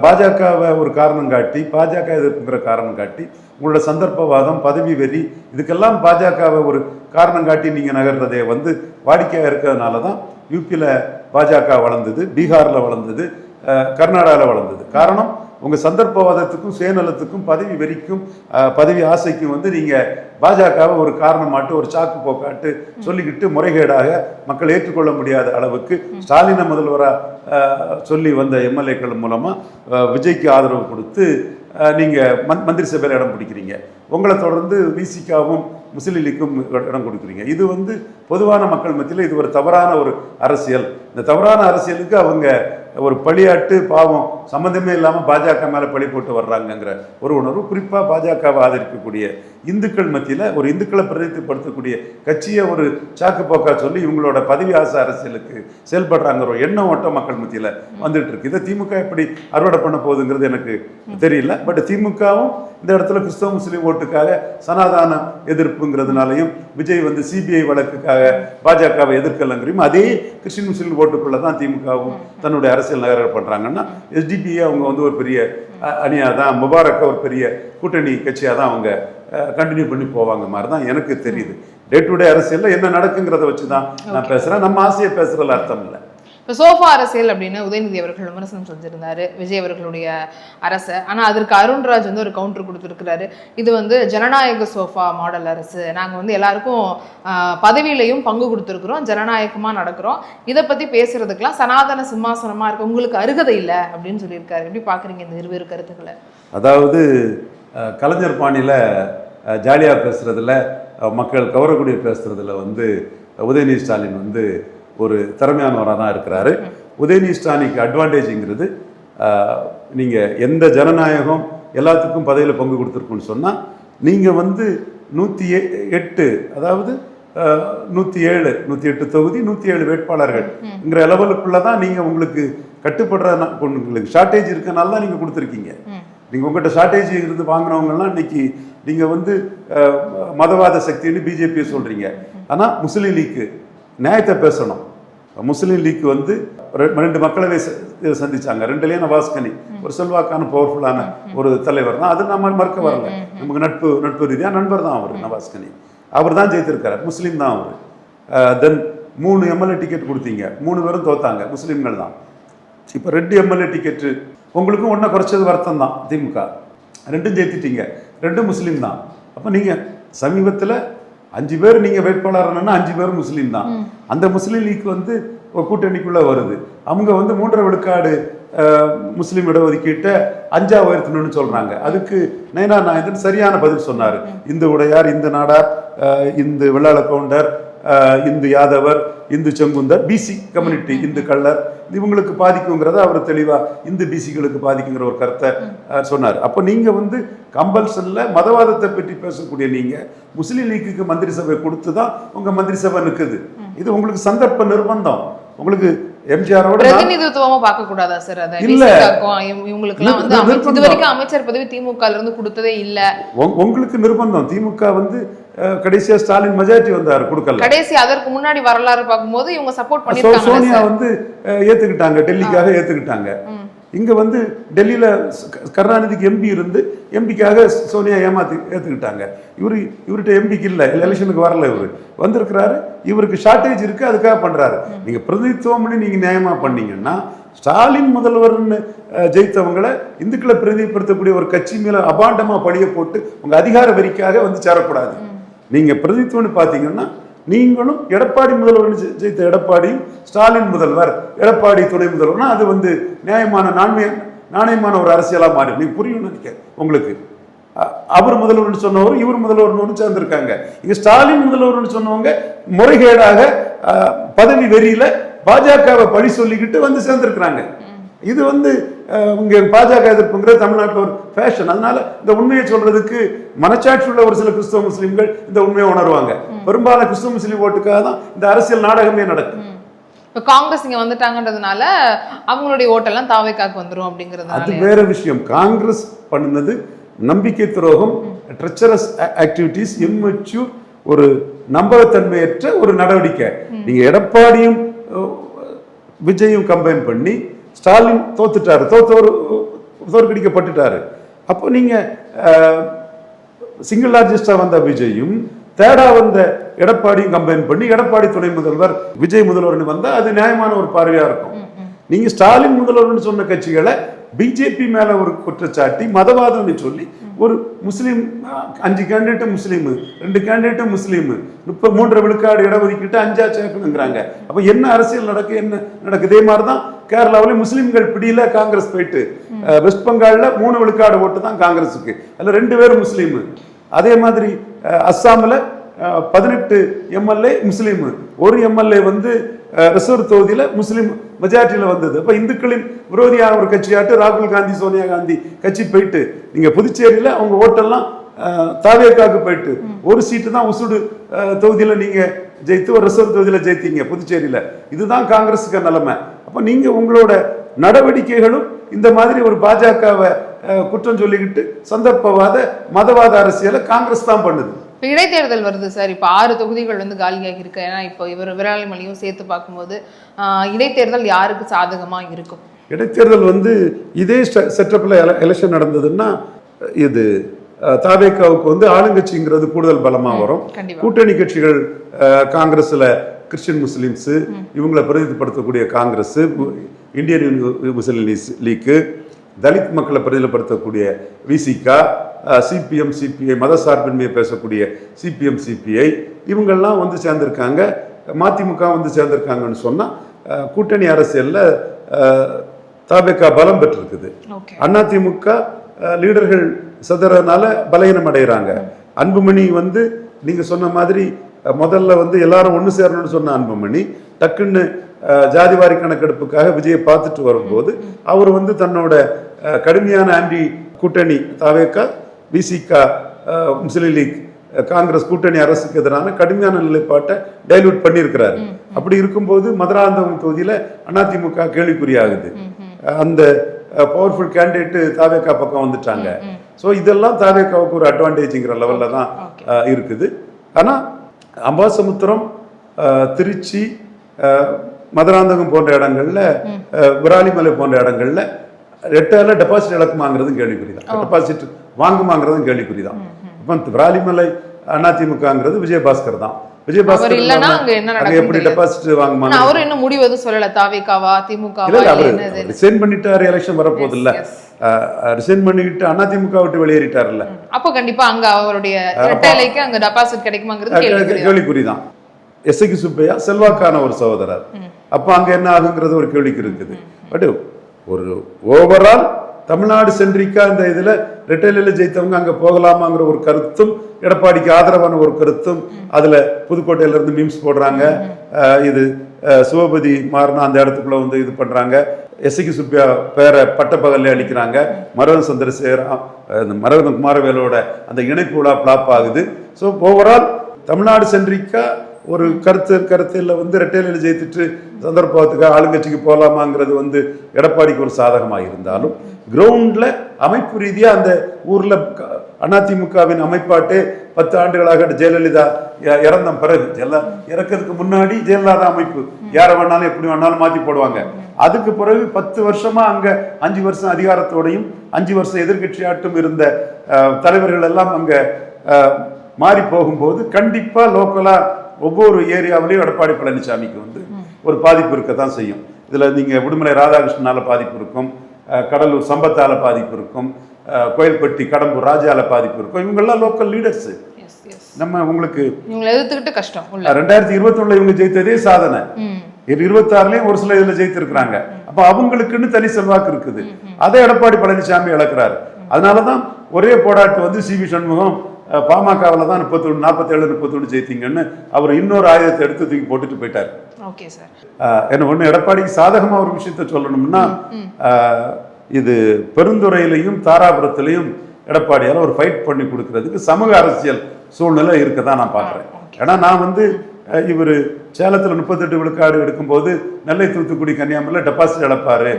பாஜகவை ஒரு காரணம் காட்டி, பாஜக எதிர்ப்புங்கிற காரணம் காட்டி, உங்களோட சந்தர்ப்பவாதம், பதவி வெறி, இதுக்கெல்லாம் பாஜகவை ஒரு காரணம் காட்டி நீங்கள் நகர்றதே வந்து வாடிக்கையாக இருக்கிறதுனால தான் யூபியில் பாஜக வளர்ந்தது, பீகாரில் வளர்ந்தது, கர்நாடகாவில் வளர்ந்தது. காரணம் உங்கள் சந்தர்ப்பவாதத்துக்கும் சுயநலத்துக்கும் பதவி வெறிக்கும் பதவி ஆசைக்கும் வந்து நீங்கள் பாஜகவை ஒரு காரணமாட்டு, ஒரு சாக்கு போக்காட்டு சொல்லிக்கிட்டு முறைகேடாக மக்கள் ஏற்றுக்கொள்ள முடியாத அளவுக்கு ஸ்டாலினை முதல்வராக சொல்லி வந்த எம்எல்ஏக்கள் மூலமாக விஜய்க்கு ஆதரவு கொடுத்து நீங்கள் மந்திரி சபையில் இடம் பிடிக்கிறீங்க. உங்களை தொடர்ந்து விசிகாவும் முஸ்லீம் லீக்கும் இடம் கொடுக்குறீங்க. இது வந்து பொதுவான மக்கள் மத்தியில் இது ஒரு தவறான ஒரு அரசியல். இந்த தவறான அரசியலுக்கு அவங்க ஒரு பழியாட்டு பாவம் சம்மந்தமே இல்லாமல் பாஜக மேலே பழி போட்டு வர்றாங்கங்கிற ஒரு உணர்வு குறிப்பாக பாஜகவை ஆதரிக்கக்கூடிய இந்துக்கள் மத்தியில், ஒரு இந்துக்களை பிரதிநிதிப்படுத்தக்கூடிய கட்சியை ஒரு சாக்கு போக்கா சொல்லி இவங்களோட பதவி ஆசை அரசியலுக்கு செயல்படுறாங்கிற ஒரு எண்ண ஓட்டம் மக்கள் மத்தியில் வந்துட்டு இருக்கு. இதை திமுக எப்படி அறுவடை பண்ண போகுதுங்கிறது எனக்கு தெரியல. பட் திமுகவும் இந்த இடத்துல கிறிஸ்தவ முஸ்லீம் ஓட்டுக்காக சனாதான எதிர்ப்புங்கிறதுனாலையும், விஜய் வந்து சிபிஐ வழக்குக்காக பாஜகவை எதிர்க்கலங்கிறயும் அதே கிறிஸ்டின் முஸ்லீம் ஓட்டுக்குள்ள தான் திமுகவும் தன்னுடைய அரசியல் நகர பண்றாங்கன்னா, எஸ்டிபிஐ அவங்க வந்து ஒரு பெரிய அணியாக தான், முபாரக்கா ஒரு பெரிய கூட்டணி கட்சியாக தான் அவங்க கண்டினியூ பண்ணி போவாங்க மாதிரி தான் எனக்கு தெரியுது. டே டு டே அரசியலில் என்ன நடக்குங்கிறத வச்சு தான் நான் பேசுகிறேன். நம்ம ஆசையை பேசுகிறதுல அர்த்தம் இல்லை. இப்போ சோஃபா அரசியல் அப்படின்னு உதயநிதி அவர்கள் விமர்சனம் செஞ்சிருந்தாரு விஜய் அவர்களுடைய அரசு. ஆனால் அதற்கு அருண்ராஜ் வந்து ஒரு கவுண்டர் கொடுத்துருக்கிறாரு. இது வந்து ஜனநாயக சோஃபா மாடல் அரசு, நாங்கள் வந்து எல்லாருக்கும் பதவியிலையும் பங்கு கொடுத்துருக்குறோம், ஜனநாயகமாக நடக்கிறோம், இதை பற்றி பேசுறதுக்கெல்லாம் சனாதன சிம்மாசனமாக இருக்கு, உங்களுக்கு அருகதை இல்லை அப்படின்னு சொல்லியிருக்காரு. எப்படி பார்க்குறீங்க இந்த இருவேறு கருத்துக்களை? அதாவது கலைஞர் பாணியில் ஜாலியாக பேசுகிறதுல, மக்கள் கவரக்கூடிய பேசுகிறதுல வந்து உதயநிதி ஸ்டாலின் வந்து ஒரு திறமையானவராக தான் இருக்கிறாரு. உதயநிதி ஸ்டாலினுக்கு அட்வான்டேஜுங்கிறது, நீங்கள் எந்த ஜனநாயகம் எல்லாத்துக்கும் பதவியில் பங்கு கொடுத்துருக்குன்னு சொன்னால், நீங்கள் வந்து 108 அதாவது 107 தொகுதி 107 வேட்பாளர்கள்ங்கிற லெவலுக்குள்ளே தான் நீங்கள் உங்களுக்கு கட்டுப்படுற, உங்களுக்கு ஷார்ட்டேஜ் இருக்கனால தான் நீங்கள் கொடுத்துருக்கீங்க. நீங்கள் உங்கள்கிட்ட ஷார்ட்டேஜ் இருந்து வாங்கினவங்கலாம் இன்னைக்கு நீங்கள் வந்து மதவாத சக்தின்னு பிஜேபியை சொல்கிறீங்க. ஆனால் முஸ்லீம் லீக்கு நியாயத்தை பேசணும். முஸ்லீம் லீக் வந்து 2 மக்களவை சந்திச்சாங்க. 2லேயும் நவாஸ்கனி ஒரு செல்வாக்கான பவர்ஃபுல்லான ஒரு தலைவர் தான். அது நம்ம மறுக்க வரல. நமக்கு நட்பு ரீதியாக நண்பர் தான் அவர். நவாஸ்கனி அவர் தான் ஜெயித்திருக்காரு, முஸ்லீம் தான் அவர். தென் 3 எம்எல்ஏ டிக்கெட் கொடுத்தீங்க, 3 பேரும் தோத்தாங்க, முஸ்லீம்கள் தான். இப்போ 2 எம்எல்ஏ டிக்கெட்டு உங்களுக்கும் ஒன்றை குறைச்சது வருத்தம் தான். திமுக 2 ஜெயித்துட்டீங்க, 2 முஸ்லீம் தான். அப்போ நீங்கள் சமீபத்தில் 5 பேர் நீங்கள் வேட்பாளர் 5 பேர் முஸ்லீம் தான். அந்த முஸ்லீம் லீக் வந்து ஒரு கூட்டணிக்குள்ளே வருது. அவங்க வந்து 3.5 விழுக்காடு முஸ்லீம் இடஒதுக்கீட்டை 5ஆக உயர்த்தணும்னு சொல்கிறாங்க. அதுக்கு நயனா நாயந்தன் சரியான பதில் சொன்னார். இந்து உடையார், இந்து நாடார், இந்து வெள்ளாள கவுண்டர், இந்து யாதவர், இந்து செங்குந்தர், பிசி கம்யூனிட்டி, இந்து கள்ளர், இவங்களுக்கு பாதிக்குங்கிறத அவர் தெளிவாக இந்து பிசிகளுக்கு பாதிக்குங்கிற ஒரு கருத்தை சொன்னார். அப்போ நீங்கள் வந்து கம்பல்சனில் மதவாதத்தை பற்றி பேசக்கூடிய நீங்கள் முஸ்லீம் லீக்குக்கு மந்திரி சபை கொடுத்து தான் உங்கள் மந்திரி சபை நிற்குது. இது உங்களுக்கு சந்தர்ப்ப நிர்பந்தம். உங்களுக்கு எம்ஜிஆரோட பிரதிநிதித்துவமா பார்க்க கூடாதா சார்? அத இல்ல, இவங்களுக்குலாம் வந்து இதுவரைக்கும் அமைச்சர் பதவி திமுகல இருந்து கொடுத்ததே இல்ல. உங்களுக்கு நிர்பந்தம். திமுக வந்து கடைசியா ஸ்டாலின் மெஜாரிட்டி வந்தார், கொடுக்கல. கடைசி அதற்கு முன்னாடி வரலாறு பார்க்கும்போது இவங்க சப்போர்ட் பண்ணிருக்காங்க. சோனியா வந்து ஏத்துக்கிட்டாங்க, டெல்லிக்காக ஏத்துக்கிட்டாங்க. இங்க வந்து டெல்லியில கருணாநிதிக்கு எம்பி இருந்து எம்பிக்காக சோனியா ஏத்துக்கிட்டாங்க. இவர்கிட்ட எம்பிக்கு இல்லை, எலெக்ஷனுக்கு வரல, இவரு வந்திருக்கிறாரு, இவருக்கு ஷார்ட்டேஜ் இருக்கு, அதுக்காக பண்றாரு. நீங்க பிரதிநிதித்துவம் பண்ணி நீங்க நியாயமா பண்ணீங்கன்னா, ஸ்டாலின் முதல்வர்னு ஜெயித்தவங்களை இந்துக்களை பிரதிநிதிப்படுத்தக்கூடிய ஒரு கட்சி மேல அபாண்டமா பழிய போட்டு உங்க அதிகார வெறிக்காக வந்து சேரக்கூடாது. நீங்க பிரதிநிதித்துவம்னு பாத்தீங்கன்னா, நீங்களும் எடப்பாடி முதல்வர் ஜெயித்த எடப்பாடியும் ஸ்டாலின் முதல்வர், எடப்பாடி துணை முதல்வர்னா அது வந்து நியாயமான நாணயமான ஒரு அரசியலாக மாறி. நீங்க புரியும் நினைக்க உங்களுக்கு. அவர் முதல்வர்னு சொன்னவர் இவர் முதல்வர்னு சேர்ந்திருக்காங்க. இங்க ஸ்டாலின் முதல்வர்னு சொன்னவங்க முறைகேடாக பதவி வெறியில பாஜகவை பழி சொல்லிக்கிட்டு வந்து சேர்ந்திருக்கிறாங்க. இது வந்து இங்கே பாஜக எதிர்ப்புங்கிற தமிழ்நாட்டில் ஒரு ஃபேஷன். அதனால இந்த உண்மையை சொல்றதுக்கு மனச்சாட்சி உள்ள ஒரு சில கிறிஸ்தவ முஸ்லீம்கள் இந்த உண்மையை உணர்வாங்க. பெரும்பாலான கிறிஸ்தவ முஸ்லீம் ஓட்டுக்காக தான் இந்த அரசியல் நாடகமே நடக்கும். இப்போ காங்கிரஸ் இங்க வந்துட்டாங்கன்றதுனால அவங்களுடைய ஓட்டெல்லாம் தாவேக்காக்கு வந்துடும் அப்படிங்கிறது அது வேற விஷயம். காங்கிரஸ் பண்ணுனது நம்பிக்கை துரோகம், ட்ரெச்சரஸ் ஆக்டிவிட்டிஸ், இம்மெச்சூர், ஒரு நம்பகத்தன்மையற்ற ஒரு நடவடிக்கை. நீங்க எடப்பாடியும் விஜயும் கம்பைன் பண்ணி ஸ்டாலின் தோத்துட்டாரு. தோத்த ஒரு தோற்கடிக்கப்பட்டுட்டாரு. அப்போ நீங்கள் சிங்கிள் லார்ஜஸ்டாக வந்த விஜயும் தேடா வந்த எடப்பாடியும் கம்பைன் பண்ணி எடப்பாடி துணை முதல்வர் விஜய் முதல்வர்னு வந்தால் அது நியாயமான ஒரு பார்வையாக இருக்கும். நீங்கள் ஸ்டாலின் முதல்வர்னு சொன்ன கட்சிகளை பிஜேபி மேலே ஒரு குற்றச்சாட்டி மதவாதம்னு சொல்லி ஒரு முஸ்லீம் 5 கேண்டிடேட்டு முஸ்லீமு 2 கேண்டிடேட்டு முஸ்லீமு 3 விழுக்காடு இடஒதுக்கிட்டு 5 சேர்க்கணுங்கிறாங்க. அப்போ என்ன அரசியல் என்ன நடக்குது? இதே மாதிரி தான் கேரளாவிலேயும் முஸ்லீம்கள் பிடியில காங்கிரஸ் போயிட்டு வெஸ்ட் பெங்காலில் 3 விழுக்காடு ஓட்டு தான் காங்கிரஸுக்கு, அதில் 2 பேர் முஸ்லீமு. அதே மாதிரி அஸ்ஸாமில் 18 எம்எல்ஏ முஸ்லீமு, ஒரு எம்எல்ஏ வந்து ரிசர்வ் தொகுதியில் முஸ்லீம் மெஜாரிட்டியில் வந்தது. அப்போ இந்துக்களின் விரோதியான ஒரு கட்சியாட்டு ராகுல் காந்தி சோனியா காந்தி கட்சி போயிட்டு நீங்கள் புதுச்சேரியில் அவங்க ஓட்டெல்லாம் தாவேக்காவுக்கு போயிட்டு ஒரு சீட்டு தான் உசுடு தொகுதியில் நீங்கள் ஜெயித்து ஒரு ரிசர்வ் தொகுதியில் ஜெயித்தீங்க புதுச்சேரியில். இதுதான் காங்கிரஸுக்கு நிலைமை. அப்போ நீங்கள் உங்களோட நடவடிக்கைகளும் இந்த மாதிரி ஒரு பாஜகவை குற்றம் சொல்லிக்கிட்டு சந்தர்ப்பவாத மதவாத அரசியலை காங்கிரஸ் தான் பண்ணுது. இப்போ இடைத்தேர்தல் வருது சார். இப்போ 6 தொகுதிகள் வந்து காலியாகி இருக்கு. ஏன்னா இப்போ இவர் விராலிமலையும் சேர்த்து பார்க்கும்போது இடைத்தேர்தல் யாருக்கு சாதகமாக இருக்கும்? இடைத்தேர்தல் வந்து இதே செட்டப்பில் எலெக்ஷன் நடந்ததுன்னா இது தாவேக்காவுக்கு வந்து ஆளுங்கட்சிங்கிறது கூடுதல் பலமாக வரும். கூட்டணி கட்சிகள் காங்கிரஸில் கிறிஸ்டின் முஸ்லீம்ஸு இவங்களை பிரதிநிதிப்படுத்தக்கூடிய Congress, Indian Muslim League, Dalit மக்களை பிரதிநிதிப்படுத்தக்கூடிய விசிகா, சிபிஎம் சிபிஐ மதசார்பின்மையை பேசக்கூடிய சிபிஎம் சிபிஐ இவங்கெல்லாம் வந்து சேர்ந்திருக்காங்க. மதிமுக வந்து சேர்ந்திருக்காங்கன்னு சொன்னால் கூட்டணி அரசியலில் தாவேக்கா பலம் பெற்றிருக்குது. அதிமுக லீடர்கள் சதுரனால பலகீனம் அடைகிறாங்க. அன்புமணி வந்து நீங்கள் சொன்ன மாதிரி முதல்ல வந்து எல்லாரும் ஒன்று சேரணும்னு சொன்ன அன்புமணி டக்குன்னு ஜாதிவாரி கணக்கெடுப்புக்காக விஜயை பார்த்துட்டு வரும்போது அவர் வந்து தன்னோட கடுமையான ஆன்டி கூட்டணி தாவேக்கா, விசிகா, முஸ்லீம் லீக், காங்கிரஸ் கூட்டணி அரசுக்கு எதிரான கடுமையான நிலைப்பாட்டை டைல்யூட் பண்ணியிருக்கிறாரு. அப்படி இருக்கும்போது மதுராந்தகம் தொகுதியில் அதிமுக கேள்விக்குறியாகுது. அந்த பவர்ஃபுல் கேண்டிடேட்டு தாவேக்கா பக்கம் வந்துட்டாங்க. ஸோ இதெல்லாம் தாவேக்காவுக்கு ஒரு அட்வான்டேஜுங்கிற லெவலில் தான் இருக்குது. ஆனால் அம்பாசமுத்திரம், திருச்சி, மதுராந்தகம் போன்ற இடங்கள்ல, விராலிமலை போன்ற இடங்கள்ல ரெட்டால டெபாசிட் இழக்குமாங்கிறதும் கேள்விக்குறி தான், டெபாசிட் வாங்குமாங்கிறதும் கேள்விக்குறி தான். இப்போ விராலிமலை அதிமுகங்கிறது விஜயபாஸ்கர் தான். விஜயபாஸ்கர் எப்படி டெபாசிட் வாங்குமாங்க? அவரு இன்னும் முடிவு எதுவும் சொல்லல. தாவேக்காவா திமுகவா? அவர் ரிசைன் பண்ணிட்டாரு, எலெக்ஷன் வரப்போகுது இல்ல, ரிசைன் பண்ணிக்கிட்டு அதிமுக விட்டு வெளியேறிட்டாருல்ல. அப்போ கண்டிப்பா அங்க அவருடைய ரெட்டைலைக்கு அங்க டெபாசிட் கிடைக்குமாங்கிறது கேள்விக்குறி தான். எஸ்ஐக்கு சுப்பையா செல்வாக்கான ஒரு சகோதரர், அப்போ அங்க என்ன ஆகுங்கிறது ஒரு கேள்விக்கு இருக்குது. பட் ஒரு ஓவரால் தமிழ்நாடு சென்ட்ரிக்கா இந்த இதுல ரெட்டையில ஜெயித்தவங்க அங்க போகலாமாங்கிற ஒரு கருத்தும், எடப்பாடிக்கு ஆதரவான ஒரு கருத்தும், அதுல புதுக்கோட்டையில இருந்து மீம்ஸ் போடுறாங்க. இது சிவபதி மாறினா அந்த இடத்துக்குள்ள வந்து இது பண்றாங்க. எஸ்ஐக்கு சுப்பியா பேரை பட்டப்பகல்ல அளிக்கிறாங்க. மரவன் சந்திரசேகரம், மரவன் குமாரவேலோட அந்த இணைப்பு விழா பிளாப் ஆகுது. ஸோ ஓவரால் தமிழ்நாடு சென்ட்ரிக்கா ஒரு கருத்தில் வந்து ரெட்டையில ஜெயித்துட்டு சந்தர்ப்பத்துக்கு ஆளுங்கட்சிக்கு போகலாமாங்கிறது வந்து எடப்பாடிக்கு ஒரு சாதகமாக இருந்தாலும், கிரவுண்டில் அமைப்பு ரீதியாக அந்த ஊரில் அதிமுகவின் அமைப்பாட்டே 10 ஆண்டுகளாக ஜெயலலிதா இறந்த பிறகு, இறக்கிறதுக்கு முன்னாடி ஜெயலலிதா அமைப்பு யாரை வேணாலும் எப்படி வேணாலும் மாற்றி போடுவாங்க. அதுக்கு பிறகு 10 வருஷமா அங்கே 5 வருஷம் அதிகாரத்தோடையும் 5 வருஷம் எதிர்கட்சியாட்டும் இருந்த தலைவர்கள் எல்லாம் அங்கே மாறி போகும்போது கண்டிப்பாக லோக்கலாக ஒவ்வொரு ஏரியாவிலையும் எடப்பாடி பழனிசாமிக்கு வந்து ஒரு பாதிப்பு இருக்கத்தான் செய்யும். இதில் நீங்கள் விடுமலை ராதாகிருஷ்ணனால பாதிப்பு இருக்கும், கடலூர் சம்பத்தால பாதிப்பு இருக்கும், கோயில்பட்டி கடம்பூர் ராஜால பாதிப்பு இருக்கும். இவங்கெல்லாம் லோக்கல் லீடர்ஸ். நம்ம உங்களுக்கு எதிர்த்துக்கிட்டு கஷ்டம். 2021 இவங்க ஜெயித்ததே சாதனை. 26லயும் ஒரு சில இதுல ஜெயித்திருக்கிறாங்க. அப்ப அவங்களுக்குன்னு தனி செல்வாக்கு இருக்குது. அதை எடப்பாடி பழனிசாமி இழக்கிறாரு. அதனாலதான் ஒரே போராட்டு வந்து சிவி சண்முகம் பாமகவில் தான் 47-31 ஜெயித்தீங்கன்னு அவர் இன்னொரு ஆயுதத்தை எடுத்து தூக்கி போட்டுட்டு போயிட்டார். என்ன ஒண்ணு எடப்பாடிக்கு சாதகமா ஒரு விஷயத்த சொல்லணும்னா, இது பெருந்துறையிலையும் தாராபுரத்திலையும் எடப்பாடியால் ஒரு ஃபைட் பண்ணி கொடுக்கறதுக்கு சமூக அரசியல் சூழ்நிலை இருக்கதான் நான் பார்க்குறேன். ஏன்னா நான் வந்து இவர் சேலத்தில் 38 விழுக்காடு எடுக்கும்போது நெல்லை, தூத்துக்குடி, கன்னியாகுமரியில் டெபாசிட் இழப்பாரு,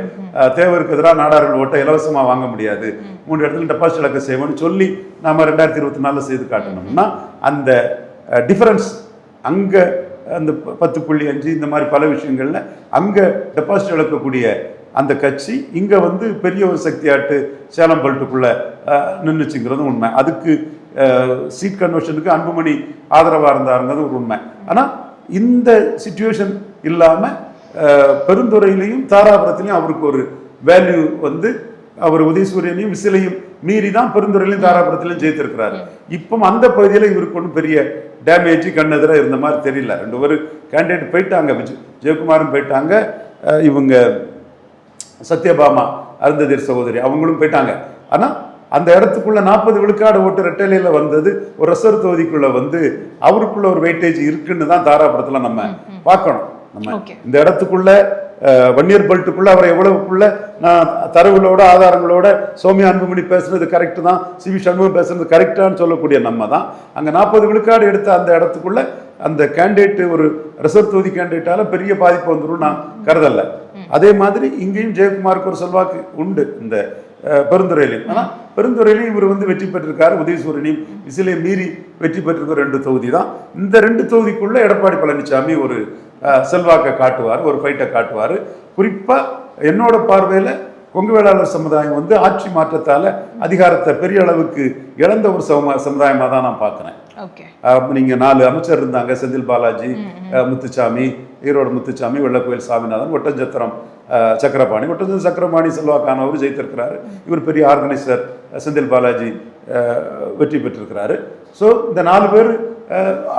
தேவருக்கு எதிராக நாடார்கள் ஓட்டை இலவசமாக வாங்க முடியாது, 3 இடத்துல டெபாசிட் இழக்க செய்வோம்னு சொல்லி நாம் 2024 செய்து காட்டணும்னா அந்த டிஃபரன்ஸ் அங்கே அந்த 10.5 இந்த மாதிரி பல விஷயங்கள்ல அங்கே டெபாசிட் இழக்கக்கூடிய அந்த கட்சி இங்கே வந்து பெரிய ஒரு சக்தியாட்டு சேலம் பல்ட்டுக்குள்ளே நின்றுச்சுங்கிறது உண்மை. அதுக்கு சீட் கன்வர்ஷனுக்கு அன்புமணி ஆதரவாக இருந்தாருங்கிறது ஒரு உண்மை. ஆனால் இந்த சிச்சுவேஷன் இல்லாமல் பெருந்துறையிலையும் தாராபுரத்திலையும் அவருக்கு ஒரு வேல்யூ வந்து அவர் உதயசூரியனையும் விசிலையும் மீறி தான் பெருந்துறையிலையும் தாராபுரத்திலையும் ஜெயித்திருக்கிறாரு. இப்போ அந்த பகுதியில் இவருக்கு ஒன்றும் பெரிய டேமேஜ் கண்ணெதிராக இருந்த மாதிரி தெரியல. 2 பேர் கேண்டிடேட் போயிட்டாங்க, ஜெயக்குமாரும் போயிட்டாங்க, இவங்க சத்யபாமா அருந்ததிர் சகோதரி அவங்களும் போயிட்டாங்க. ஆனால் அந்த இடத்துக்குள்ள 40 விழுக்காடு ஓட்டு ரெட்டலையில் வந்தது ஒரு ரிசர்வ் தொகுதிக்குள்ள வந்து அவருக்குள்ள ஒரு வெயிட்டேஜ் இருக்குன்னு தான் தாராபுரத்தில் நம்ம பார்க்கணும். நம்ம இந்த இடத்துக்குள்ள வன்னியர் பெல்ட்டுக்குள்ள அவர் எவ்வளவுக்குள்ள நான் தரவுகளோட ஆதாரங்களோட சௌமியா அன்புமணி பேசுறது கரெக்டு தான், சிவி சண்முகம் பேசுறது கரெக்டான்னு சொல்லக்கூடிய நம்ம தான் அங்கே 40 விழுக்காடு எடுத்த அந்த இடத்துக்குள்ள அந்த கேண்டிடேட் ஒரு ரிசர்வ் தொகுதி கேண்டிடேட்டால பெரிய பாதிப்பு வந்துடும் நான் கருதலை. அதே மாதிரி இங்கேயும் ஜெயக்குமாருக்கு ஒரு செல்வாக்கு உண்டு இந்த பெருந்துறையிலையும். ஆனால் பெருந்துறையிலையும் இவர் வந்து வெற்றி பெற்றிருக்காரு, உதயசூரியனையும் விசிலையும் மீறி வெற்றி பெற்றிருக்கிற 2 தொகுதி தான். இந்த 2 தொகுதிக்குள்ள எடப்பாடி பழனிசாமி ஒரு செல்வாக்கை காட்டுவார், ஒரு ஃபைட்டை காட்டுவார். குறிப்பாக என்னோட பார்வையில் கொங்கு வேளாளர் சமுதாயம் வந்து ஆட்சி மாற்றத்தால் அதிகாரத்தை பெரிய அளவுக்கு இழந்த ஒரு சமுதாயமாக தான் நான் பார்க்குறேன். நீங்கள் 4 அமைச்சர் இருந்தாங்க, செந்தில் பாலாஜி, முத்துச்சாமி, ஈரோடு முத்துச்சாமி, வெள்ளக்கோயில் சாமிநாதன், ஒட்டஞ்சத்திரம் சக்கரபாணி. ஒட்டஞ்சத்திரம் சக்கரபாணி செல்வாக்கானவர் ஜெயித்திருக்கிறாரு, இவர் பெரிய ஆர்கனைசர். செந்தில் பாலாஜி வெற்றி பெற்றிருக்கிறாரு. ஸோ இந்த 4 பேர்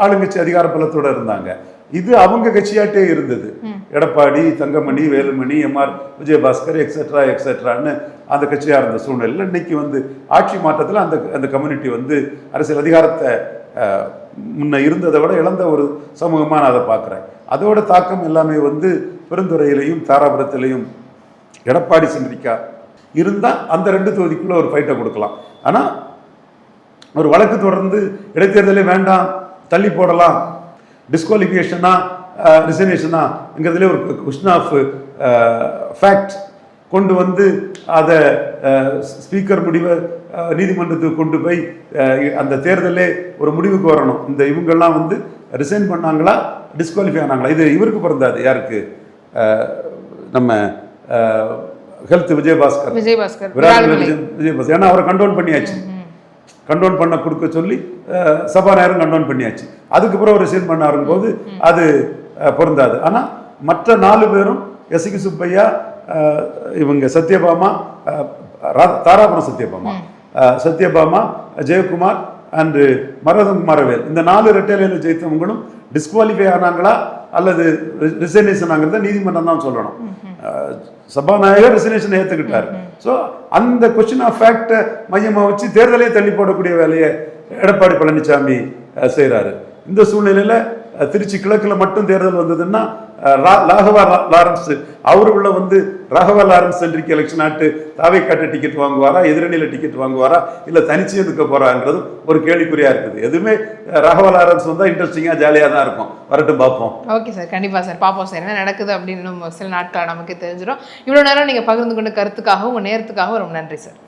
ஆளுங்கட்சி அதிகார பலத்தோடு இருந்தாங்க. இது அவங்க கட்சியாட்டே இருந்தது. எடப்பாடி, தங்கமணி, வேலுமணி, எம்ஆர் விஜயபாஸ்கர் எக்ஸெட்ரா எக்ஸெட்ரான்னு அந்த கட்சியாக இருந்த சூழ்நிலையில் இன்னைக்கு வந்து ஆட்சி மாற்றத்தில் அந்த கம்யூனிட்டி வந்து அரசியல் அதிகாரத்தை முன்ன இருந்ததை விட இழந்த ஒரு சமூகமாக நான் அதை பார்க்குறேன். அதோட தாக்கம் எல்லாமே வந்து பெருந்துறையிலையும் தாராபுரத்திலையும் எடப்பாடி சென்றிக்கா இருந்தால் அந்த 2 தொகுதிக்குள்ளே ஒரு ஃபைட்டை கொடுக்கலாம். ஆனால் ஒரு வழக்கு தொடர்ந்து இடைத்தேர்தலே வேண்டாம், தள்ளி போடலாம், டிஸ்குவாலிஃபிகேஷனா ரிசர்வேஷனாங்கிறதுலே ஒரு கொஸ்டின் ஆஃப் ஃபேக்ட் கொண்டு வந்து அதை ஸ்பீக்கர் முடிவை நீதிமன்றத்துக்கு கொண்டு போய் அந்த தேர்தலே ஒரு முடிவுக்கு வரணும். இந்த இவங்கெல்லாம் வந்து ரிசைன் பண்ணாங்களா, டிஸ்குவாலிஃபை ஆனாங்களா, இது இவருக்கு பிறந்தாது. யாருக்கு? நம்ம ஹெல்த் விஜயபாஸ்கர். ஏன்னா அவரை கண்டோன் பண்ணியாச்சு, கண்டோன் பண்ண கொடுக்க சொல்லி சபாநாயகரும் கண்டோன் பண்ணியாச்சு. அதுக்கப்புறம் ஒரு ரிசைன் பண்ண ஆரம்பிக்கும்போது அது பொருந்தாது. ஆனால் மற்ற 4 பேரும் எஸ்கி சுப்பையா, இவங்க சத்யபாமா, தாராபுரம் சத்யபாமா, ஜெயக்குமார் அண்டு மரதம் குமாரவேல், இந்த 4 ரெட்டையில ஜெயித்தவங்களும் டிஸ்குவாலிஃபை ஆனாங்களா அல்லது ரிசைனேஷன் ஆங்கிறத நீதிமன்றம் தான் சொல்லணும். சபாநாயகர் ரிசைனேஷன் ஏற்றுக்கிட்டார். ஸோ அந்த கொஸ்டின் ஆஃப் ஃபேக்டை மையமாக வச்சு தேர்தலே தள்ளி போடக்கூடிய வேலையை எடப்பாடி பழனிசாமி செய்கிறாரு. இந்த சூழ்நிலையில் திருச்சி கிழக்கில் மட்டும் தேர்தல் வந்ததுன்னா ராகவா லாரன்ஸ் அவருக்குள்ள வந்து ராகவா லாரன்ஸ் சென்ட்ரிக் எலெக்ஷன் ஆட்டு தாவைக்காட்டு டிக்கெட் வாங்குவாரா, எதிரணியில் டிக்கெட் வாங்குவாரா, இல்லை தனிச்சு எதுக்க போறாங்கிறது ஒரு கேள்விக்குறியா இருக்குது. எதுவுமே ராகவா லாரன்ஸ் வந்தால் இன்ட்ரெஸ்டிங்காக ஜாலியாக தான் இருக்கும். வரட்டும் பார்ப்போம். ஓகே சார், கண்டிப்பாக சார் பார்ப்போம் சார் என்ன நடக்குது அப்படின்னு சில நாட்கள் நமக்கு தெரிஞ்சிடும். இவ்வளோ நேரம் நீங்கள் பகிர்ந்து கொண்ட கருத்துக்காகவும் உங்கள் நேரத்துக்காகவும் ரொம்ப நன்றி சார்.